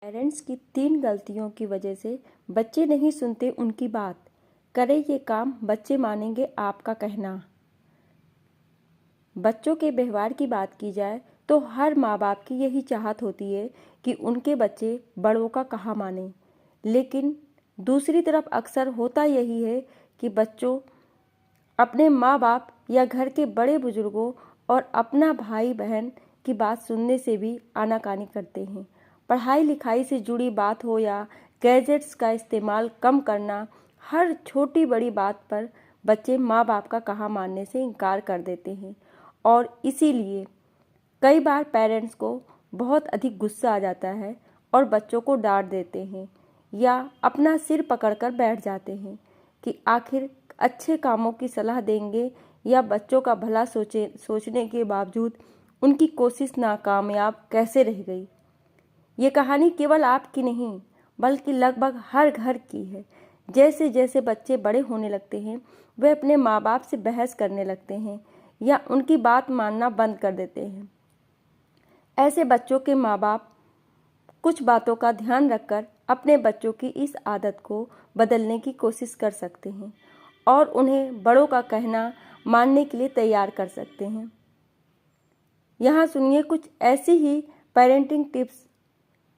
Parents की 3 गलतियों की वजह से बच्चे नहीं सुनते उनकी बात। करें ये काम, बच्चे मानेंगे आपका कहना। बच्चों के व्यवहार की बात की जाए तो हर माँ बाप की यही चाहत होती है कि उनके बच्चे बड़ों का कहा माने। लेकिन दूसरी तरफ अक्सर होता यही है कि बच्चों अपने माँ बाप या घर के बड़े बुजुर्गों और अपना भाई बहन की बात सुनने से भी आनाकानी करते हैं। पढ़ाई लिखाई से जुड़ी बात हो या गैजेट्स का इस्तेमाल कम करना, हर छोटी बड़ी बात पर बच्चे माँ बाप का कहा मानने से इनकार कर देते हैं और इसीलिए कई बार पेरेंट्स को बहुत अधिक गुस्सा आ जाता है और बच्चों को डांट देते हैं या अपना सिर पकड़कर बैठ जाते हैं कि आखिर अच्छे कामों की सलाह देंगे या बच्चों का भला सोचने के बावजूद उनकी कोशिश नाकामयाब कैसे रह गई। ये कहानी केवल आपकी नहीं बल्कि लगभग हर घर की है। जैसे जैसे बच्चे बड़े होने लगते हैं वे अपने माँ बाप से बहस करने लगते हैं या उनकी बात मानना बंद कर देते हैं। ऐसे बच्चों के माँ बाप कुछ बातों का ध्यान रखकर अपने बच्चों की इस आदत को बदलने की कोशिश कर सकते हैं और उन्हें बड़ों का कहना मानने के लिए तैयार कर सकते हैं। यहाँ सुनिए कुछ ऐसी ही पेरेंटिंग टिप्स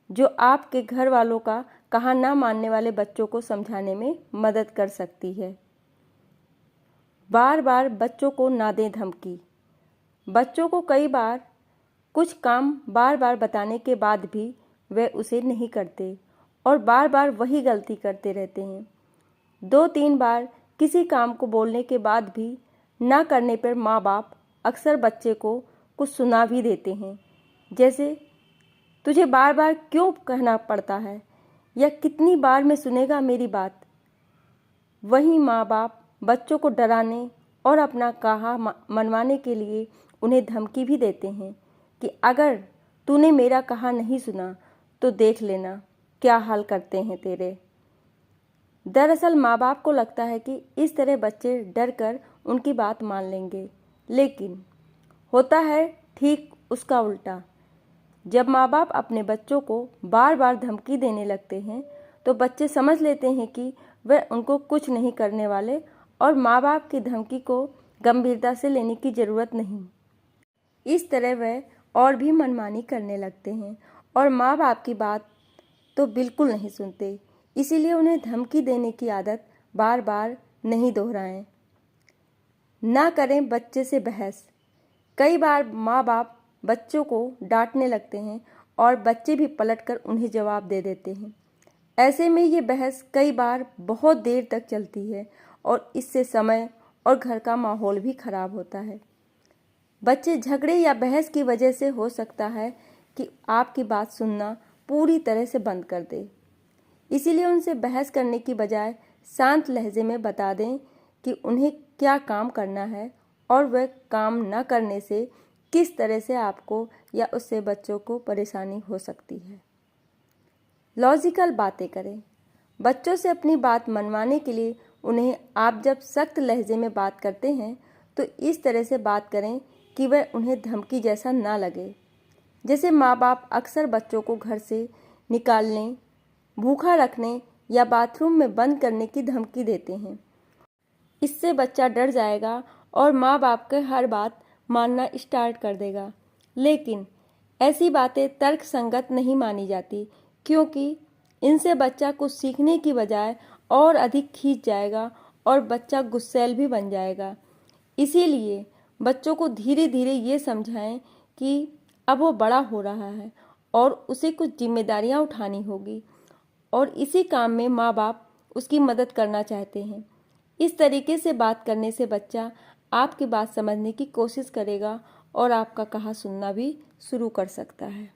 जो आपके घर वालों का कहा ना मानने वाले बच्चों को समझाने में मदद कर सकती है। बार बार बच्चों को ना दें धमकी। बच्चों को कई बार कुछ काम बार बार बताने के बाद भी वे उसे नहीं करते और बार बार वही गलती करते रहते हैं। 2-3 बार किसी काम को बोलने के बाद भी ना करने पर माँ बाप अक्सर बच्चे को कुछ सुना भी देते हैं, जैसे तुझे बार बार क्यों कहना पड़ता है या कितनी बार में सुनेगा मेरी बात। वहीं माँ बाप बच्चों को डराने और अपना कहा मनवाने के लिए उन्हें धमकी भी देते हैं कि अगर तूने मेरा कहा नहीं सुना तो देख लेना क्या हाल करते हैं तेरे। दरअसल माँ बाप को लगता है कि इस तरह बच्चे डर कर उनकी बात मान लेंगे, लेकिन होता है ठीक उसका उल्टा। जब माँ बाप अपने बच्चों को बार बार धमकी देने लगते हैं तो बच्चे समझ लेते हैं कि वे उनको कुछ नहीं करने वाले और माँ बाप की धमकी को गंभीरता से लेने की ज़रूरत नहीं। इस तरह वे और भी मनमानी करने लगते हैं और माँ बाप की बात तो बिल्कुल नहीं सुनते। इसीलिए उन्हें धमकी देने की आदत बार बार नहीं दोहराएं। ना करें बच्चे से बहस। कई बार माँ बाप बच्चों को डांटने लगते हैं और बच्चे भी पलटकर उन्हें जवाब दे देते हैं। ऐसे में ये बहस कई बार बहुत देर तक चलती है और इससे समय और घर का माहौल भी खराब होता है। बच्चे झगड़े या बहस की वजह से हो सकता है कि आपकी बात सुनना पूरी तरह से बंद कर दे। इसीलिए उनसे बहस करने की बजाय शांत लहजे में बता दें कि उन्हें क्या काम करना है और वह काम न करने से किस तरह से आपको या उससे बच्चों को परेशानी हो सकती है। लॉजिकल बातें करें। बच्चों से अपनी बात मनवाने के लिए उन्हें आप जब सख्त लहजे में बात करते हैं तो इस तरह से बात करें कि वह उन्हें धमकी जैसा ना लगे। जैसे माँ बाप अक्सर बच्चों को घर से निकालने, भूखा रखने या बाथरूम में बंद करने की धमकी देते हैं। इससे बच्चा डर जाएगा और माँ बाप के हर बात मानना स्टार्ट कर देगा। लेकिन ऐसी बातें तर्कसंगत नहीं मानी जाती क्योंकि इनसे बच्चा कुछ सीखने की बजाय और अधिक खींच जाएगा और बच्चा गुस्सैल भी बन जाएगा। इसीलिए बच्चों को धीरे धीरे ये समझाएं कि अब वो बड़ा हो रहा है और उसे कुछ जिम्मेदारियां उठानी होगी और इसी काम में माँ बाप उसकी मदद करना चाहते हैं। इस तरीके से बात करने से बच्चा आपकी बात समझने की कोशिश करेगा और आपका कहा सुनना भी शुरू कर सकता है।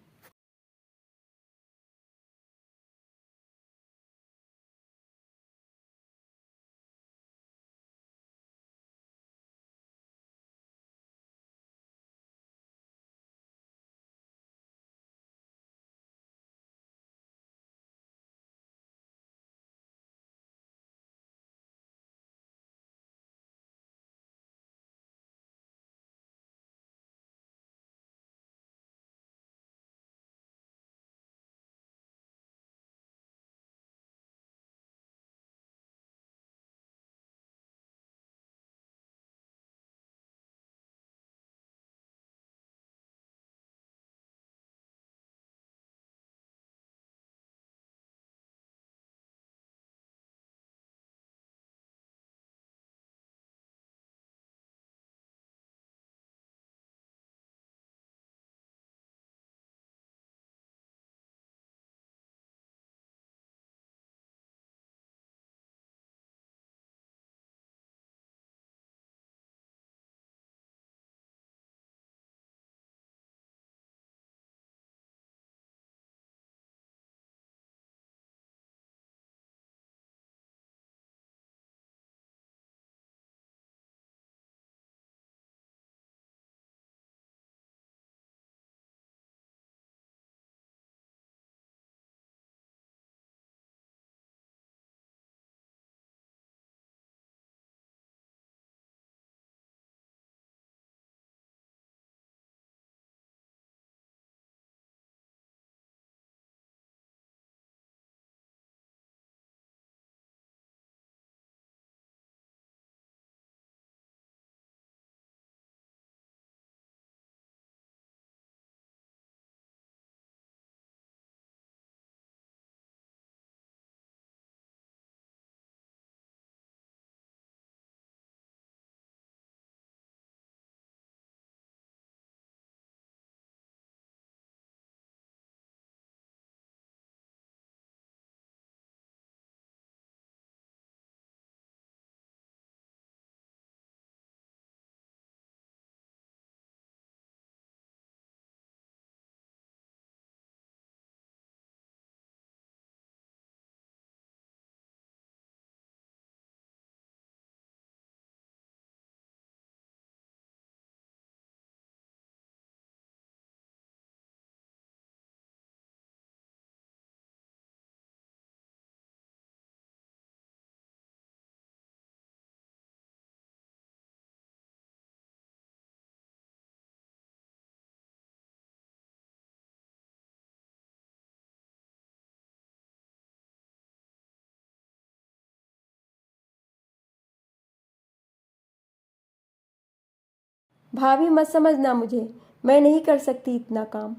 भाभी मत समझना मुझे, मैं नहीं कर सकती इतना काम।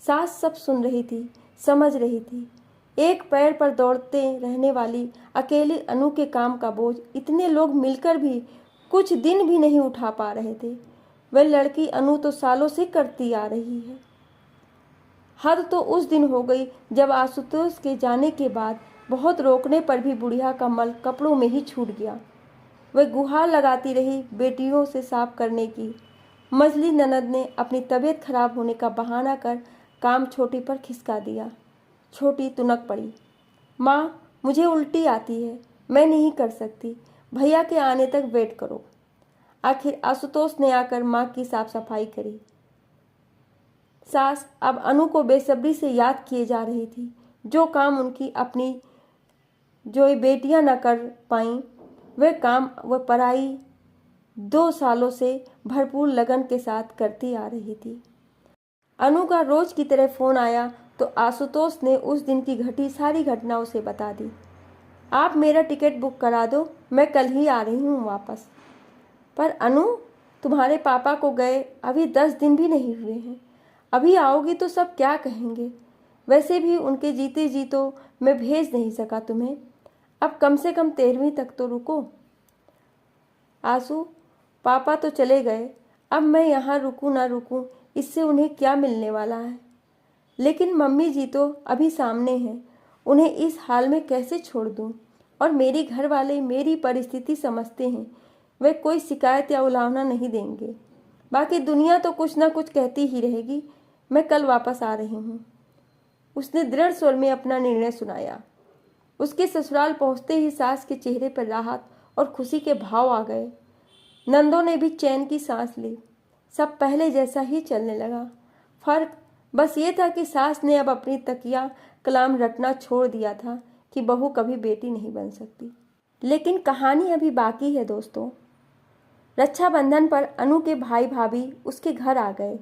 सास सब सुन रही थी, समझ रही थी। एक पैर पर दौड़ते रहने वाली अकेली अनु के काम का बोझ इतने लोग मिलकर भी कुछ दिन भी नहीं उठा पा रहे थे। वह लड़की अनु तो सालों से करती आ रही है। हद तो उस दिन हो गई जब आशुतोष के जाने के बाद बहुत रोकने पर भी बुढ़िया का मल कपड़ों में ही छूट गया। वह गुहार लगाती रही बेटियों से साफ करने की। मझली ननद ने अपनी तबीयत खराब होने का बहाना कर काम छोटी पर खिसका दिया। छोटी तुनक पड़ी, माँ मुझे उल्टी आती है, मैं नहीं कर सकती, भैया के आने तक वेट करो। आखिर आशुतोष ने आकर माँ की साफ सफाई करी। सास अब अनु को बेसब्री से याद किए जा रही थी। जो काम उनकी अपनी जो ये बेटियां न कर पाईं, वह काम वह पराई 2 सालों से भरपूर लगन के साथ करती आ रही थी। अनु का रोज की तरह फोन आया तो आशुतोष ने उस दिन की घटी सारी घटना उसे बता दी। आप मेरा टिकट बुक करा दो, मैं कल ही आ रही हूँ वापस। पर अनु, तुम्हारे पापा को गए अभी 10 दिन भी नहीं हुए हैं, अभी आओगी तो सब क्या कहेंगे। वैसे भी उनके जीते जी तो मैं भेज नहीं सका तुम्हें, अब कम से कम 13वीं तक तो रुको। आंसू, पापा तो चले गए, अब मैं यहाँ रुकूं ना रुकूं इससे उन्हें क्या मिलने वाला है। लेकिन मम्मी जी तो अभी सामने हैं, उन्हें इस हाल में कैसे छोड़ दूं। और मेरे घर वाले मेरी परिस्थिति समझते हैं, वे कोई शिकायत या उलाहना नहीं देंगे। बाकी दुनिया तो कुछ ना कुछ कहती ही रहेगी। मैं कल वापस आ रही हूँ। उसने दृढ़ स्वर में अपना निर्णय सुनाया। उसके ससुराल पहुँचते ही सास के चेहरे पर राहत और खुशी के भाव आ गए। नंदों ने भी चैन की सांस ली। सब पहले जैसा ही चलने लगा। फर्क बस ये था कि सास ने अब अपनी तकिया कलाम रटना छोड़ दिया था कि बहू कभी बेटी नहीं बन सकती। लेकिन कहानी अभी बाकी है दोस्तों। रक्षाबंधन पर अनु के भाई भाभी उसके घर आ गए।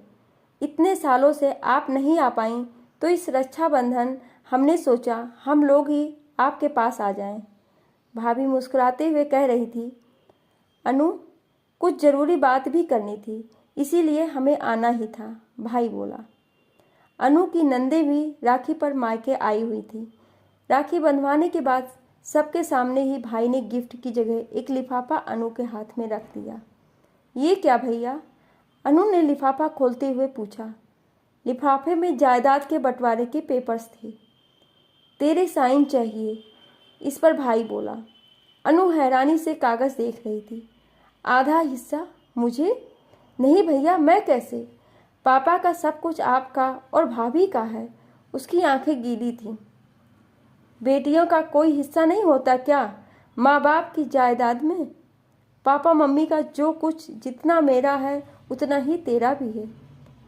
इतने सालों से आप नहीं आ पाईं तो इस रक्षाबंधन हमने सोचा हम लोग ही आपके पास आ जाएं। भाभी मुस्कुराते हुए कह रही थी, अनु कुछ ज़रूरी बात भी करनी थी, इसीलिए हमें आना ही था, भाई बोला। अनु की नंदे भी राखी पर मायके आई हुई थी। राखी बंधवाने के बाद सबके सामने ही भाई ने गिफ्ट की जगह एक लिफाफा अनु के हाथ में रख दिया। ये क्या भैया? अनु ने लिफाफा खोलते हुए पूछा। लिफाफे में जायदाद के बंटवारे के पेपर्स थे। तेरे साइन चाहिए, इस पर भाई बोला। अनु हैरानी से कागज़ देख रही थी। आधा हिस्सा मुझे? नहीं भैया, मैं कैसे? पापा का सब कुछ आपका और भाभी का है। उसकी आंखें गीली थीं। बेटियों का कोई हिस्सा नहीं होता क्या माँ बाप की जायदाद में? पापा मम्मी का जो कुछ जितना मेरा है उतना ही तेरा भी है।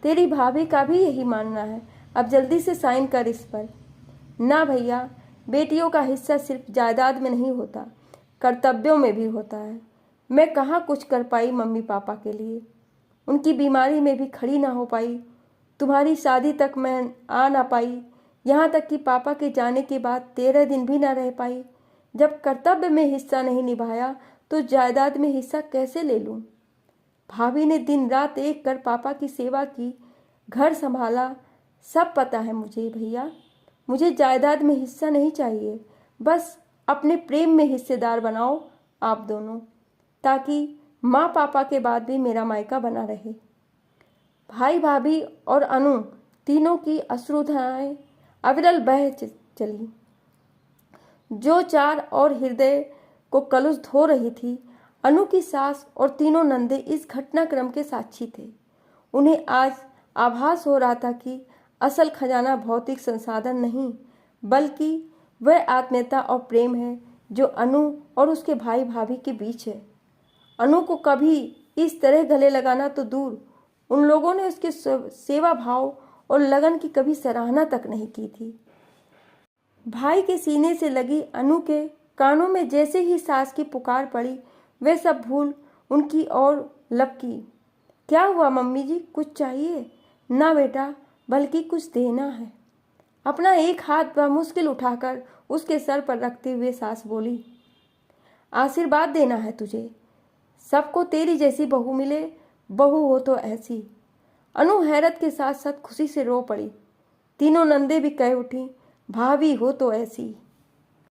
तेरी भाभी का भी यही मानना है। अब जल्दी से साइन कर इस पर। ना भैया, बेटियों का हिस्सा सिर्फ जायदाद में नहीं होता, कर्तव्यों में भी होता है। मैं कहाँ कुछ कर पाई मम्मी पापा के लिए, उनकी बीमारी में भी खड़ी ना हो पाई। तुम्हारी शादी तक मैं आ ना पाई, यहाँ तक कि पापा के जाने के बाद 13 दिन भी ना रह पाई। जब कर्तव्य में हिस्सा नहीं निभाया तो जायदाद में हिस्सा कैसे ले लूँ? भाभी ने दिन रात एक कर पापा की सेवा की, घर संभाला, सब पता है मुझे भैया। मुझे जायदाद में हिस्सा नहीं चाहिए, बस अपने प्रेम में हिस्सेदार बनाओ आप दोनों, ताकि माँ पापा के बाद भी मेरा मायका बना रहे। भाई भाभी और अनु तीनों की अश्रुधाराएं अविरल बह चली। जो चार और हृदय को कलुष धो रही थी, अनु की सास और तीनों नंदे इस घटनाक्रम के साक्षी थे। उन्हें आज आभास हो रहा था कि असल खजाना भौतिक संसाधन नहीं, बल्कि वह आत्मीयता और प्रेम है जो अनु और उसके भाई भाभी के बीच है। अनु को कभी इस तरह गले लगाना तो दूर, उन लोगों ने उसके सेवा भाव और लगन की कभी सराहना तक नहीं की थी। भाई के सीने से लगी अनु के कानों में जैसे ही सास की पुकार पड़ी, वे सब भूल उनकी ओर लपकी। क्या हुआ मम्मी जी, कुछ चाहिए? ना बेटा, बल्कि कुछ देना है। अपना एक हाथ बमुश्किल उठाकर उसके सर पर रखते हुए सास बोली, आशीर्वाद देना है तुझे। सबको तेरी जैसी बहू मिले, बहू हो तो ऐसी। अनु हैरत के साथ साथ खुशी से रो पड़ी। तीनों नंदे भी कह उठी, भाभी हो तो ऐसी।